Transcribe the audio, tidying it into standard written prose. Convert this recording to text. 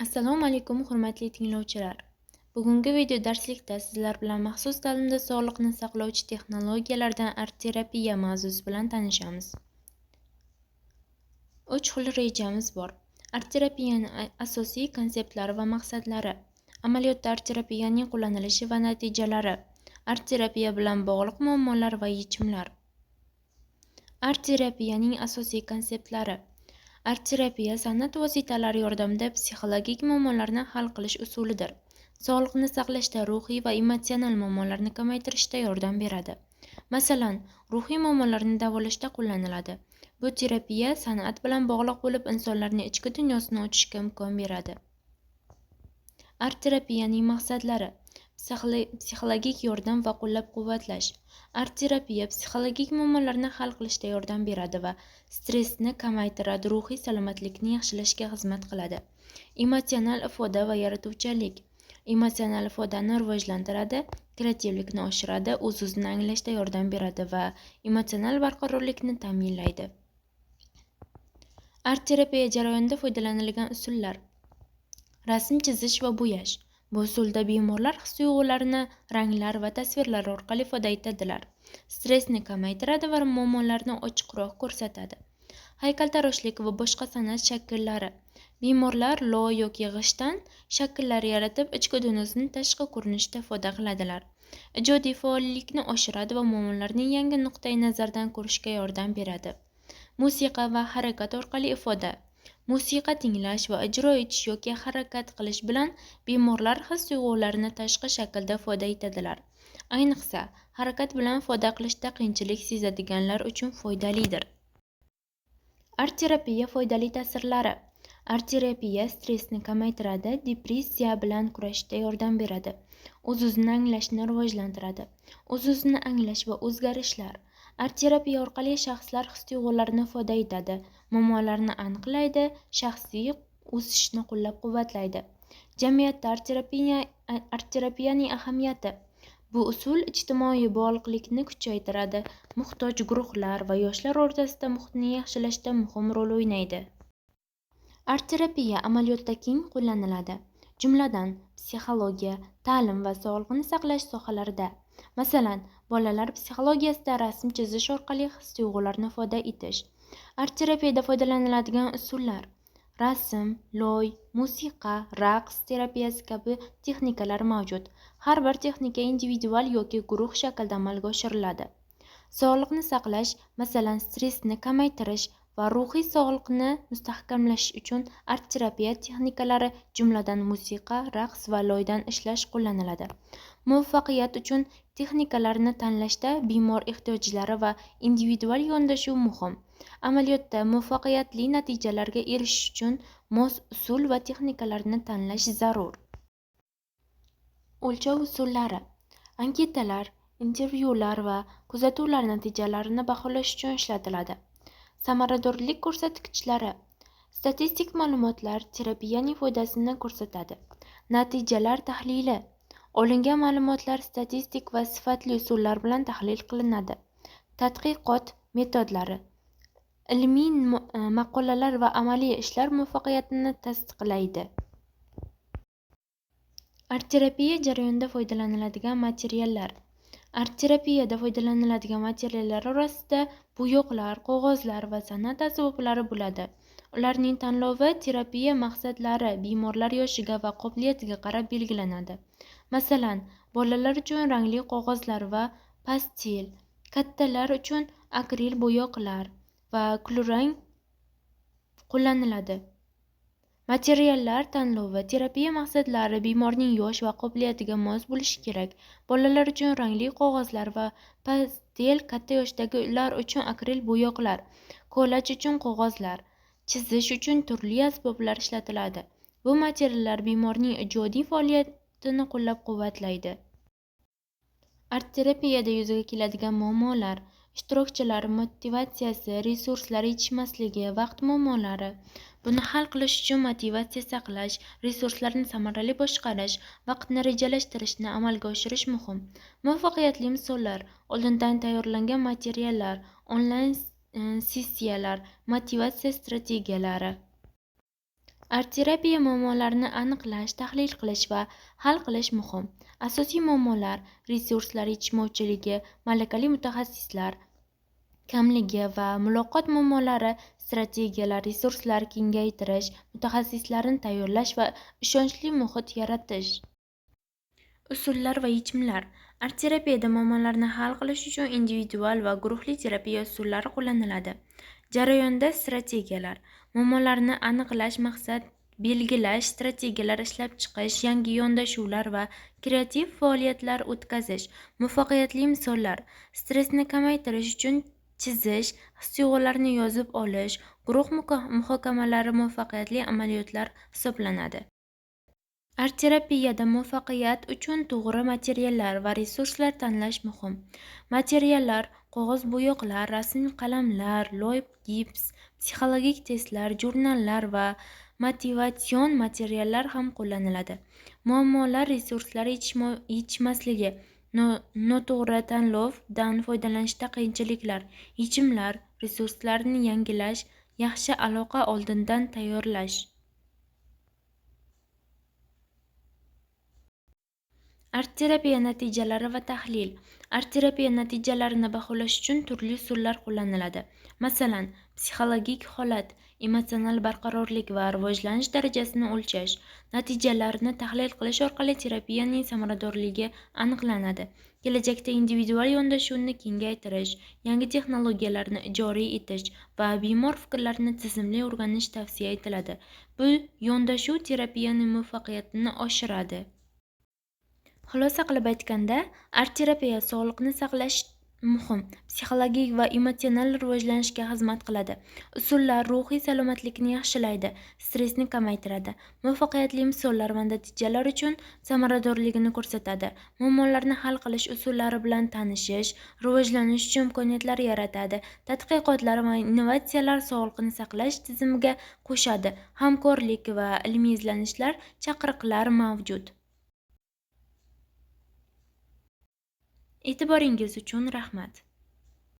Assalomu alaykum hurmatli tinglovchilar. Bugungi video darslikda sizlar bilan maxsus ta'limda sog'liqni saqlovchi texnologiyalardan arт-terapiya mavzusi bilan tanishamiz. 3 xil rejamiz bor. Arт-terapiyaning asosiy konseptlari va maqsadlari, amaliyotda arт-terapiyaning qo'llanilishi va natijalari, arт-terapiya bilan bog'liq muammolar va yechimlar. Arт-terapiyaning asosiy konseptlari. Arт-terapiya san'at vositalari yordamida psixologik muammolarni hal qilish usulidir. Sog'liqni saqlashda, ruhiy va emotsional muammolarni kamaytirishda yordam beradi. Masalan, ruhiy muammolarni davolashda qo'llaniladi. Bu terapiya san'at bilan bog'liq bo'lib, insonlarning ichki dunyosini ochishga imkon beradi. Arт-terapiyaning maqsadlari: psixologik yordam va qo'llab-quvvatlash. Arт-terapiya psixologik muammolarni hal qilishda yordam beradi va stressni kamaytiradi, ruhiy salomatlikni yaxshilashga xizmat qiladi. Emotsional ifoda va yaratuvchanlik. Emotsional ifodani rivojlantiradi, kreativlikni oshiradi, o'z-o'zini anglashda yordam beradi va emotsional barqarorlikni ta'minlaydi. Arт-terapiya jarayonida foydalanilgan usullar: rasm chizish va bo'yash. Bu usulda bemorlar his-tuyg'ularini ranglar va tasvirlar orqali ifoda etadilar. Stressni kamaytiradi va muammolarni ochiqroq ko'rsatadi. Haykaltaroshlik va boshqa san'at shakllari. Bemorlar loy yoki g'ishtdan shakllar yaratib, ichki dunyosini tashqi ko'rinishda ifoda qiladilar. Ijodiy faollikni oshiradi va muammolarni yangi nuqtai nazardan ko'rishga yordam beradi. Musiqa va harakat orqali ifoda. Musiqa tinglash va ijro etish yoki harakat qilish bilan bemorlar his-tuyg'ularini tashqi shaklda ifoda etadilar. Ayniqsa, harakat bilan ifoda qilishda qiyinchilik sezadiganlar uchun foydalidir. Arт-terapiya foydali ta'sirlari. Arт-terapiya stressni kamaytiradi, depressiya bilan kurashishda yordam beradi. O'z-o'zini anglashni rivojlantiradi. O'z-o'zini anglash va o'zgarishlar. Arт-terapiya orqali shaxslar his-tuyg'ularini ifoda etadi, muammolarni aniqlaydi, shaxsiy o'sishni qo'llab-quvvatlaydi. Jamiyatda arт-terapiyaning ahamiyati. Bu usul ijtimoiy bog'liqlikni kuchaytiradi, muhtoj guruhlar va yoshlar o'rtasida muhitni yaxshilashda muhim rol o'ynaydi. Arт-terapiya amaliyotda keng qo'llaniladi, jumladan psixologiya, ta'lim va sog'liqni saqlash sohalarida. Masalan, bolalar psixologiyasida rasm chizish orqali his-tuyg'ularni ifoda etish. Arт-terapiyada foydalaniladigan usullar: rasm, loy, musiqa, raqs terapiyasi kabi texnikalar mavjud. Har bir texnika individual yoki guruh shaklda amalga oshiriladi. Sog'liqni saqlash, masalan, stressni kamaytirish va ruhiy sog'liqni mustahkamlash uchun arт-terapiya texnikalari, jumladan musiqa, raqs va loydan ishlash qo'llaniladi. Muvaffaqiyat uchun texnikalarni tanlashda bemor ehtiyojlari va individual yondashuv muhim. Amaliyotda muvaffaqiyatli natijalarga erishish uchun mos usul va texnikalarni tanlash zarur. O'lchov usullari: anketalar, intervyular va kuzatuvlar natijalarini baholash uchun ishlatiladi. Samaradorlik ko'rsatkichlari: statistik ma'lumotlar terapiyaning foydasini ko'rsatadi. Natijalar tahlili: olingan ma'lumotlar statistik va sifatli usullar bilan tahlil qilinadi. Tadqiqot metodlari: ilmiy maqolalar va amaliy ishlar muvaffaqiyatini tasdiqlaydi. Arт-terapiya jarayonida foydalaniladigan materiallar. Arт-terapiyada foydalaniladigan materiallar orasida bo'yoqlar, qog'ozlar va san'at asboblari bo'ladi. Ularning tanlovi terapiya maqsadlari, bemorlar yoshiga va qobiliyatiga qarab belgilanadi. Masalan, bolalar uchun rangli qog'ozlar va pastel, kattalar uchun akril bo'yoqlar va kulrang qo'llaniladi. Materiallar tanlovi: terapiya maqsadlari bemorning yosh va qobiliyatiga mos bo'lishi kerak. Bolalar uchun rangli qog'ozlar va pastel, katta yoshdagilar uchun akril bo'yoqlar, kollaj uchun qog'ozlar, chizish uchun turli asboblar ishlatiladi. Bu materiallar bemorning ijodiy faoliyatini qo'llab-quvvatlaydi. Arт-terapiyada yuzaga keladigan muammolar: ishtirokchilar motivatsiyasi, resurslar yetishmasligi, vaqt muammolari. Buni hal qilish uchun motivatsiya saqlash, resurslarni samarali boshqarish, vaqtni rejalashtirishni amalga oshirish muhim. Muvaffaqiyatli misollar: oldindan tayyorlangan materiallar, onlayn sessiyalar, motivatsiya strategiyalari. Arт-terapiya muammolarini aniqlash, tahlil qilish va hal qilish muhim. Asosiy muammolar: resurslar yetishmovchiligi, malakali mutaxassislar kamligi va muloqot muammolari. Strategiyalar: resurslar kengaytirish, mutaxassislarni tayyorlash va ishonchli muhit yaratish. Usullar va yechimlar: arт-terapiyada muammolarni hal qilish uchun individual va guruhli terapiya usullari qo'llaniladi. Jarayonda strategiyalar: muammolarni aniqlash, maqsad belgilash, strategiyalar ishlab chiqish, yangi yondashuvlar va kreativ faoliyatlar o'tkazish. Muvaffaqiyatli misollar: stressni kamaytirish uchun chizish, his-tuyg'ularni yozib olish, guruh muhokamalari muvaffaqiyatli amaliyotlar hisoblanadi. Arт-terapiyada muvaffaqiyat uchun to'g'ri materiallar va resurslar tanlash muhim. Materiallar: qog'oz bo'yoqlar, rasm qalamlar, loy gips, psixologik testlar, jurnallar va motivatsion materiallar ham qo'llaniladi. Muammolar: resurslar yetishmasligi, noto'g'ri tanlovdan foydalanishda qiyinchiliklar. Yechimlar: resurslarni yangilash, yaxshi aloqa oldindan tayyorlash. Arт-terapiya natijalari va tahlil. Arт-terapiya natijalarini baholash uchun turli usullar qo'llaniladi. Masalan, psixologik holat, emotsional barqarorlik va rivojlanish darajasini o'lchash. Natijalarni tahlil qilish orqali terapiyaning samaradorligi aniqlanadi. Kelajakda individual yondashuvni kengaytirish, yangi texnologiyalarni joriy etish va bemor fikrlarini tizimli o'rganish tavsiya etiladi. Bu yondashuv terapiyaning muvaffaqiyatini oshiradi. Xulosa qilib aytganda, arт-terapiya sog'liqni saqlash muhim, psixologik va emotsional rivojlanishga xizmat qiladi. Usullar ruhiy salomatlikni yaxshilaydi, stressni kamaytiradi. Muvaffaqiyatli misollar va natijalar uchun samaradorligini ko'rsatadi. Muammolarni hal qilish usullari bilan tanishish, rivojlanish uchun imkoniyatlar yaratadi. Tadqiqotlar va innovatsiyalar sog'liqni saqlash tizimiga qo'shadi. Hamkorlik va ilmiy izlanishlar chaqiriqlar mavjud. E'tiboringiz uchun rahmat.